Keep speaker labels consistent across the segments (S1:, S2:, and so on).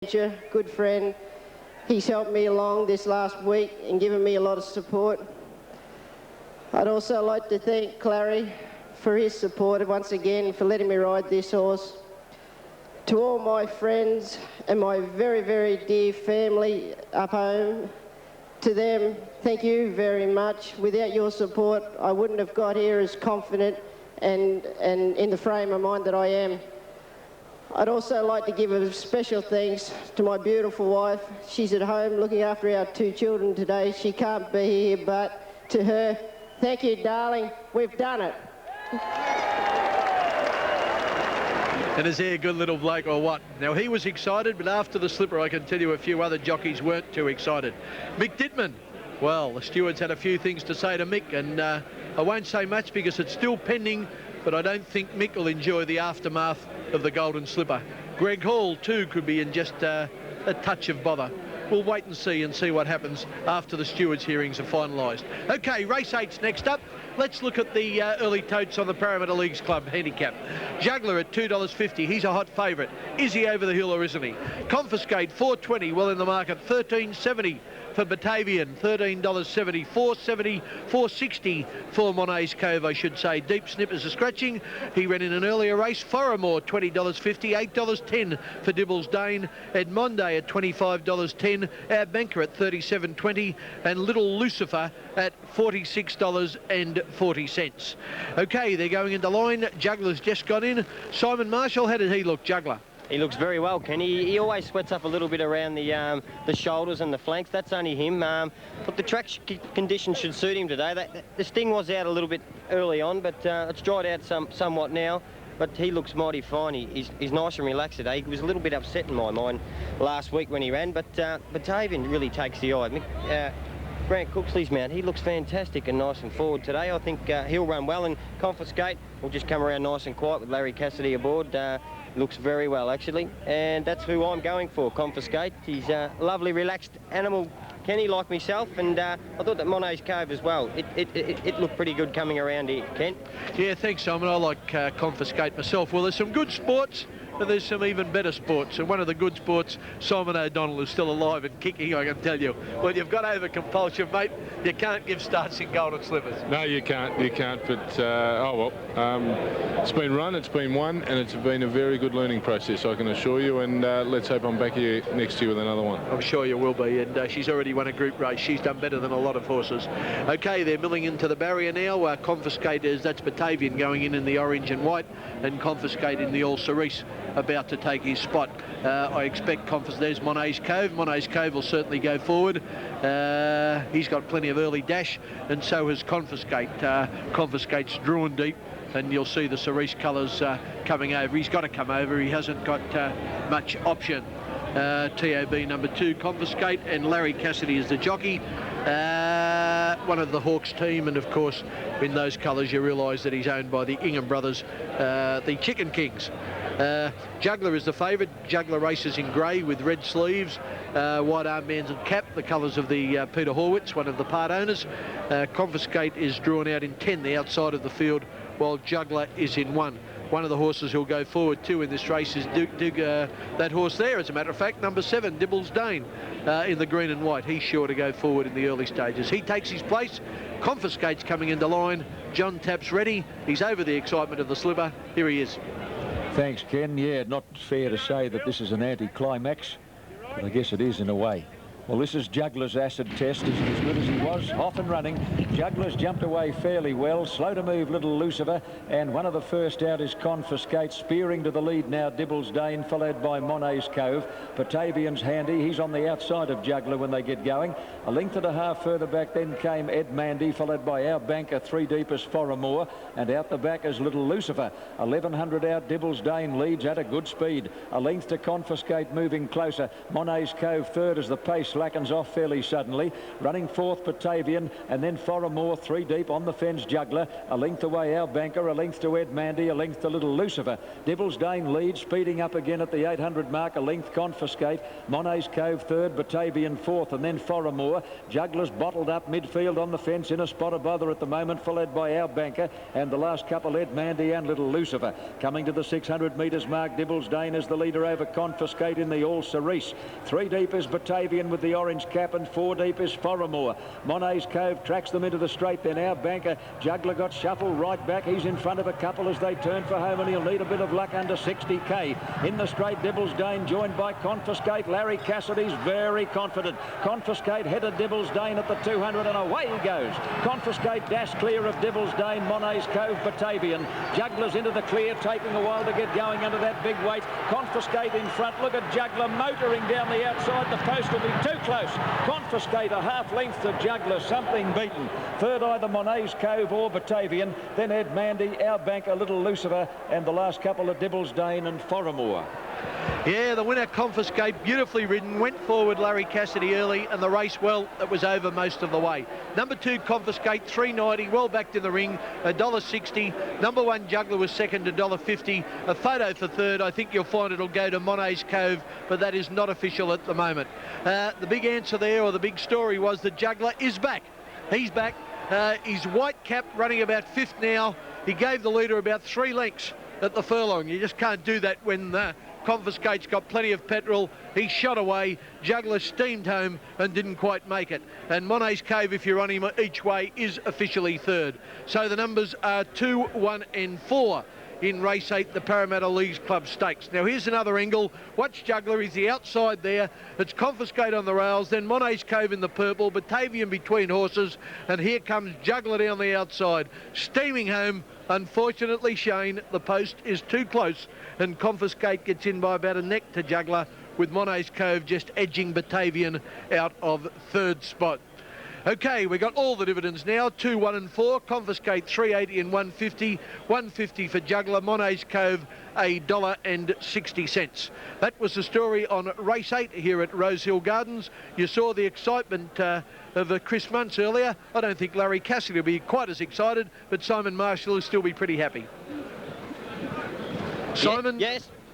S1: good friend. He's helped me along this last week and given me a lot of support. I'd also like to thank Clary for his support once again, for letting me ride this horse. To all my friends and my very, very dear family up home, to them, thank you very much. Without your support, I wouldn't have got here as confident and in the frame of mind that I am. I'd also like to give a special thanks to my beautiful wife. She's at home looking after our 2 children today. She can't be here, but to her, thank you, darling. We've done it.
S2: And is he a good little bloke or what? Now, he was excited, but after the slipper, I can tell you a few other jockeys weren't too excited. Mick Dittman. Well, the stewards had a few things to say to Mick, and I won't say much because it's still pending, but I don't think Mick will enjoy the aftermath of the golden slipper. Greg Hall, too, could be in just a touch of bother. We'll wait and see what happens after the stewards' hearings are finalised. OK, race 8's next up. Let's look at the early totes on the Parramatta Leagues Club handicap. Juggler at $2.50. He's a hot favourite. Is he over the hill or isn't he? Confiscate, $4.20, well in the market. $13.70 for Batavian, $13.70. $4.70, $4.60 for Monet's Cove, I should say. Deep Snippers are scratching. He ran in an earlier race. Foramore, $20.50. $8.10 for Dibbles Dane. Edmonde at $25.10. Our Banker at $37.20. And Little Lucifer at $46.40. OK, they're going into line. Juggler's just got in. Simon Marshall, how did he look, Juggler?
S3: He looks very well, Ken. He always sweats up a little bit around the shoulders and the flanks. That's only him. But the track conditions should suit him today. The sting was out a little bit early on, but it's dried out somewhat now. But he looks mighty fine. He's nice and relaxed today. He was a little bit upset in my mind last week when he ran, but Batavian really takes the eye. Grant Cooksley's mount, he looks fantastic and nice and forward today. I think he'll run well, and Confiscate will just come around nice and quiet with Larry Cassidy aboard. Looks very well, actually, and that's who I'm going for, Confiscate. He's a lovely, relaxed animal, Kenny, like myself, and I thought that Monet's Cove as well. It looked pretty good coming around here, Ken.
S2: Yeah, thanks, Simon. I like Confiscate myself. Well, there's some good sports, but there's some even better sports. And one of the good sports, Simon O'Donnell, is still alive and kicking, I can tell you. When you've got over compulsion, mate, you can't give starts in golden slippers.
S4: No, you can't, but, oh well, it's been run, it's been won, and it's been a very good learning process, I can assure you, and let's hope I'm back here next year with another one.
S2: I'm sure you will be, and she's already won a group race. She's done better than a lot of horses. OK, they're milling into the barrier now. Confiscate that's Batavian going in the orange and white, and Confiscate in the all cerise, about to take his spot. I expect there's Monet's Cove. Monet's Cove will certainly go forward. He's got plenty of early dash, and so has Confiscate. Confiscate's drawn deep, and you'll see the cerise colours coming over. He's got to come over. He hasn't got much option. TOB number 2, Confiscate, and Larry Cassidy is the jockey. One of the Hawks team, and of course in those colours you realise that he's owned by the Ingham brothers, the Chicken Kings. Juggler is the favourite. Juggler races in grey with red sleeves, white armbands and cap, the colours of the Peter Horwitz, one of the part owners. Confiscate is drawn out in 10, the outside of the field, while Juggler is in 1. One of the horses who'll go forward too in this race is that horse there, as a matter of fact, number 7, Dibbles Dane, in the green and white. He's sure to go forward in the early stages. He takes his place. Confiscate's coming into line. John Tapp's ready. He's over the excitement of the slipper. Here he is.
S5: Thanks, Ken. Yeah, not fair to say that this is an anti-climax, but I guess it is in a way. Well, this is Juggler's acid test. He's as good as he was, off and running. Juggler's jumped away fairly well. Slow to move, Little Lucifer. And one of the first out is Confiscate. Spearing to the lead now, Dibbles Dane, followed by Monet's Cove. Batavian's handy. He's on the outside of Juggler when they get going. A length and a half further back then came Ed Mandy, followed by Our Banker, 3 deepest Foramore. And out the back is Little Lucifer. 1100 out, Dibbles Dane leads at a good speed. A length to Confiscate moving closer. Monet's Cove third as the pace slackens off fairly suddenly. Running fourth, Batavian, and then Foramore, 3 deep on the fence, Juggler. A length away, Our Banker. A length to Ed Mandy. A length to Little Lucifer. Devil's Dane leads, speeding up again at the 800 mark. A length, Confiscate. Monet's Cove third, Batavian fourth, and then Foramore. Juggler's bottled up midfield on the fence in a spot of bother at the moment, followed by Our Banker, and the last couple, Ed Mandy and Little Lucifer. Coming to the 600 metres mark, Devil's Dane is the leader over Confiscate in the All Cerise. 3 deep is Batavian with the orange cap, and 4 deep is Foramore. Monet's Cove tracks them into the straight, then Our Banker. Juggler got shuffled right back. He's in front of a couple as they turn for home, and he'll need a bit of luck under 60k. In the straight, Devil's Dane joined by Confiscate. Larry Cassidy's very confident. Confiscate headed Devil's Dane at the 200, and away he goes. Confiscate dash clear of Devil's Dane, Monet's Cove, Batavian. Jugglers into the clear, taking a while to get going under that big weight. Confiscate in front. Look at Juggler motoring down the outside. The post will be too close. Confiscate a half length to Juggler, something beaten. Third, either Monet's Cove or Batavian. Then Ed Mandy, Our Banker, Little Lucifer, and the last couple of Devil's Dane and Foramore.
S2: Yeah, the winner, Confiscate, beautifully ridden, went forward Larry Cassidy early, and the race, well, it was over most of the way. Number 2, Confiscate, $3.90, well backed in the ring, $1.60. Number 1, Juggler was second, $1.50. A photo for third. I think you'll find it'll go to Monet's Cove, but that is not official at the moment. The big answer there, or the big story, was that Juggler is back. He's back. He's white cap, running about 5th now. He gave the leader about 3 lengths at the furlong. You just can't do that when Confiscate's got plenty of petrol. He shot away. Juggler steamed home and didn't quite make it. And Monet's Cove, if you're on him each way, is officially third. So the numbers are 2, 1 and 4 in race 8, the Parramatta Leagues Club Stakes. Now here's another angle. Watch Juggler, he's the outside there. It's Confiscate on the rails, then Monet's Cove in the purple, Batavian between horses, and here comes Juggler down the outside, steaming home. Unfortunately, Shane, the post is too close, and Confiscate gets in by about a neck to Juggler, with Monet's Cove just edging Batavian out of third spot. Okay, we've got all the dividends now, 2, 1 and 4, Confiscate $3.80 and $1.50, $1.50 for Juggler, Monet's Cove $1.60. That was the story on race 8 here at Rosehill Gardens. You saw the excitement of Chris Muntz earlier. I don't think Larry Cassidy will be quite as excited, but Simon Marshall will still be pretty happy. Simon?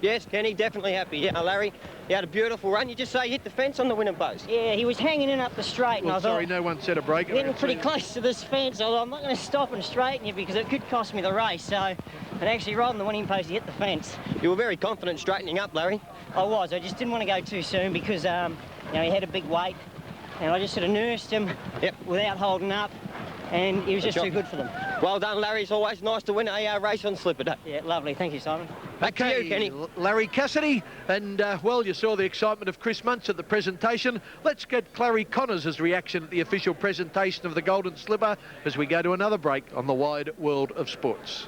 S3: Yes, Kenny, definitely happy. Yeah, Larry, he had a beautiful run. You just say he hit the fence on the winning post.
S6: Yeah, he was hanging in up the straight, and
S2: Well,
S6: I thought,
S2: sorry, no one set a break.
S6: getting pretty close to this fence. I thought, I'm not going to stop and straighten you because it could cost me the race. So, and actually, right on the winning post, he hit the fence.
S3: You were very confident straightening up, Larry.
S6: I was. I just didn't want to go too soon because, you know, he had a big weight, and I just sort of nursed him without holding up, and he was just too good for them.
S3: Well done, Larry. It's always nice to win a race on Slipper Day.
S6: Yeah, lovely. Thank you, Simon.
S3: Back to you, Kenny.
S2: Larry Cassidy, and well, you saw the excitement of Chris Muntz at the presentation. Let's get Clary Connors' reaction at the official presentation of the Golden Slipper as we go to another break on the wide world of sports.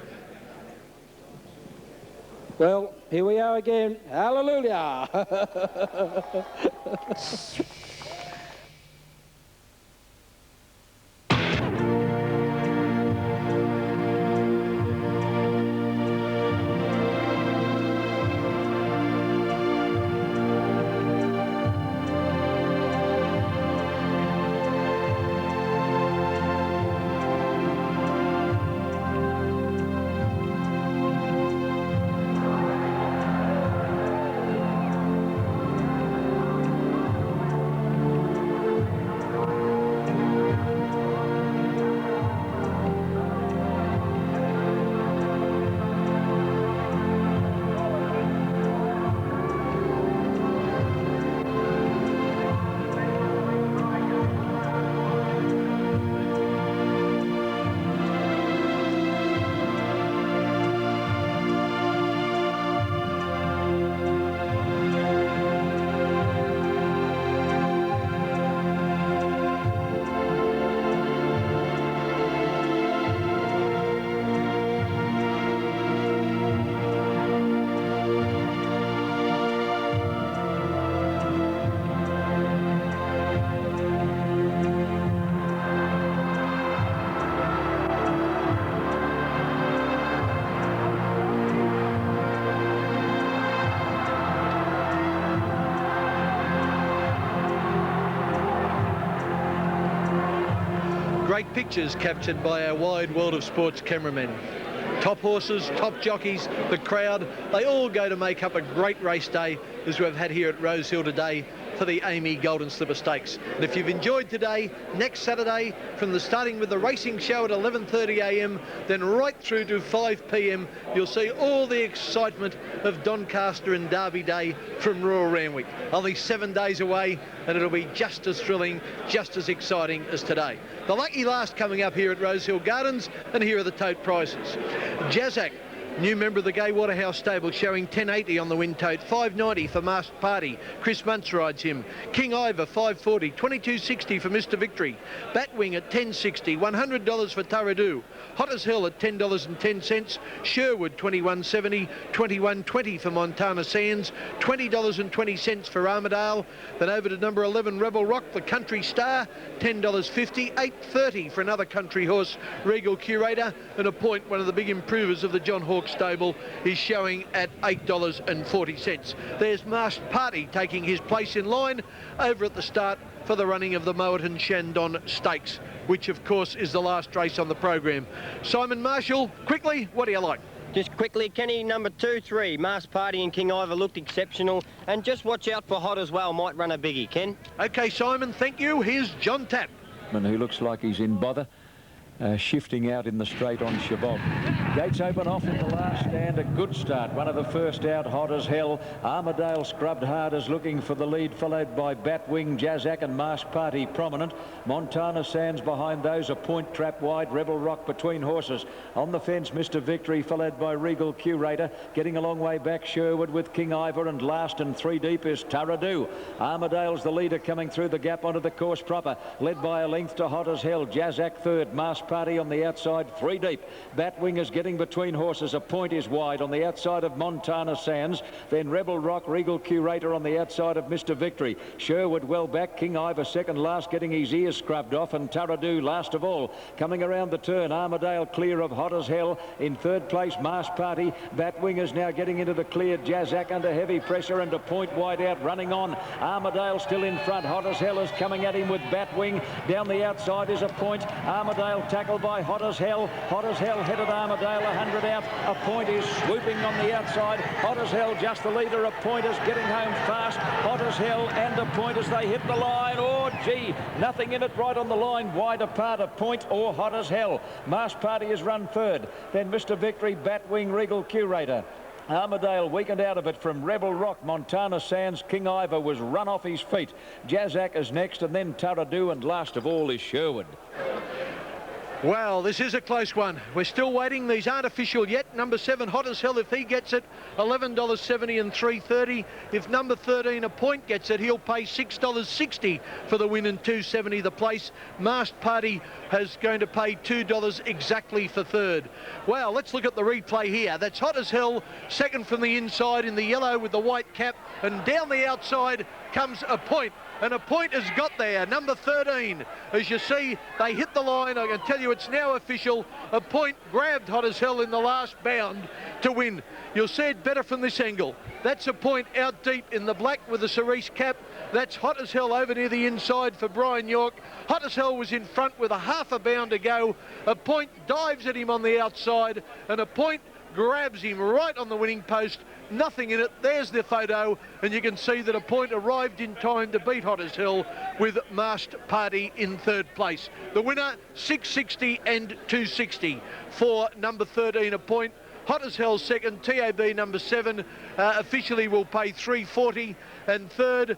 S7: Well, here we are again. Hallelujah.
S2: Great pictures captured by our Wide World of Sports cameramen. Top horses, top jockeys, the crowd, they all go to make up a great race day as we've had here at Rosehill today for the Amy Golden Slipper Stakes. And if you've enjoyed today, next Saturday, starting with the racing show at 11:30 a.m, then right through to 5 p.m, you'll see all the excitement of Doncaster and Derby Day from Royal Randwick. Only 7 days away, and it'll be just as thrilling, just as exciting as today. The lucky last coming up here at Rosehill Gardens, and here are the tote prizes. Jazak, new member of the Gay Waterhouse stable, showing 10.80 on the win tote, 5.90 for Masked Party. Chris Muntz rides him. King Ivor, 5.40, 22.60 for Mr. Victory. Batwing at 10.60, $100 for Taradu. Hot as Hell at $10.10. Sherwood, 21.70, 21.20 for Montana Sands, $20.20 for Armadale. Then over to number 11, Rebel Rock, the Country Star, $10.50, $8.30 for another country horse, Regal Curator, and a point, one of the big improvers of the John Hawke stable, is showing at $8.40. There's Masked Party taking his place in line over at the start for the running of the Moreton Shandon Stakes, which of course is the last race on the program. Simon Marshall, quickly, what do you like?
S3: Just quickly, Kenny, number 2, 3, Masked Party and King Ivor looked exceptional, and just watch out for Hot as Well, might run a biggie, Ken.
S2: Okay, Simon, thank you. Here's John Tapp.
S5: And who looks like he's in bother. Shifting out in the straight on Chabot. Gates open off in the last stand. A good start. One of the first out, Hot as Hell. Armadale scrubbed hard as looking for the lead, followed by Batwing, Jazak and Masked Party prominent. Montana Sands behind those. A point trap wide. Rebel Rock between horses. On the fence, Mr. Victory, followed by Regal Curator. Getting a long way back, Sherwood with King Ivor, and last and 3 deep is Taradu. Armadale's the leader coming through the gap onto the course proper. Led by a length to Hot as Hell. Jazak third. Masked Party on the outside, 3 deep. Batwing is getting between horses. A point is wide on the outside of Montana Sands. Then Rebel Rock, Regal Curator on the outside of Mr. Victory. Sherwood well back. King Ivor second last, getting his ears scrubbed off, and Taradu last of all. Coming around the turn, Armadale clear of Hot as Hell. In third place, Masked Party. Batwing is now getting into the clear. Jazak under heavy pressure and a point wide out, running on. Armadale still in front. Hot as Hell is coming at him with Batwing. Down the outside is a point. Armadale tackled by Hot as Hell. Hot as Hell headed Armadale 100 out. A point is swooping on the outside. Hot as Hell just the leader. A point is getting home fast. Hot as Hell and a point as they hit the line. Oh gee, nothing in it right on the line. Wide apart, a point or Hot as Hell. Masked Party has run third. Then Mr. Victory, Batwing, Regal Curator. Armadale weakened out of it from Rebel Rock. Montana Sands, King Ivor was run off his feet. Jazak is next, and then Taradu, and last of all is Sherwood.
S2: Well, this is a close one. We're still waiting. These aren't official yet. Number 7, Hot as Hell, if he gets it, $11.70 and $3.30. If number 13, A Point, gets it, he'll pay $6.60 for the win and $2.70 the place. Masked Party is going to pay $2 exactly for third. Well, let's look at the replay here. That's Hot as Hell, second from the inside in the yellow with the white cap, and down the outside comes A Point. And A Point has got there, number 13. As you see, they hit the line. I can tell you it's now official. A Point grabbed Hot as Hell in the last bound to win. You'll see it better from this angle. That's A Point out deep in the black with the cerise cap. That's Hot as Hell over near the inside for Brian York. Hot as Hell was in front with a half a bound to go. A Point dives at him on the outside, and A Point grabs him right on the winning post. Nothing in it. There's the photo, and you can see that A Point arrived in time to beat Hot as Hell with Masked Party in third place. The winner, $6.60 and $2.60 for number 13, A Point. Hot as Hell second, TAB number 7 officially will pay $3.40, and third,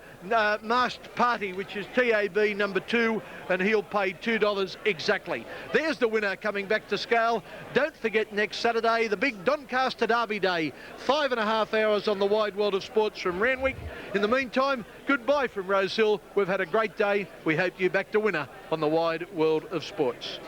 S2: Masked Party, which is TAB number 2, and he'll pay $2 exactly. There's the winner coming back to scale. Don't forget next Saturday, the big Doncaster Derby Day, 5.5 hours on the Wide World of Sports from Randwick. In the meantime, goodbye from Rosehill. We've had a great day. We hope you're back to winner on the Wide World of Sports.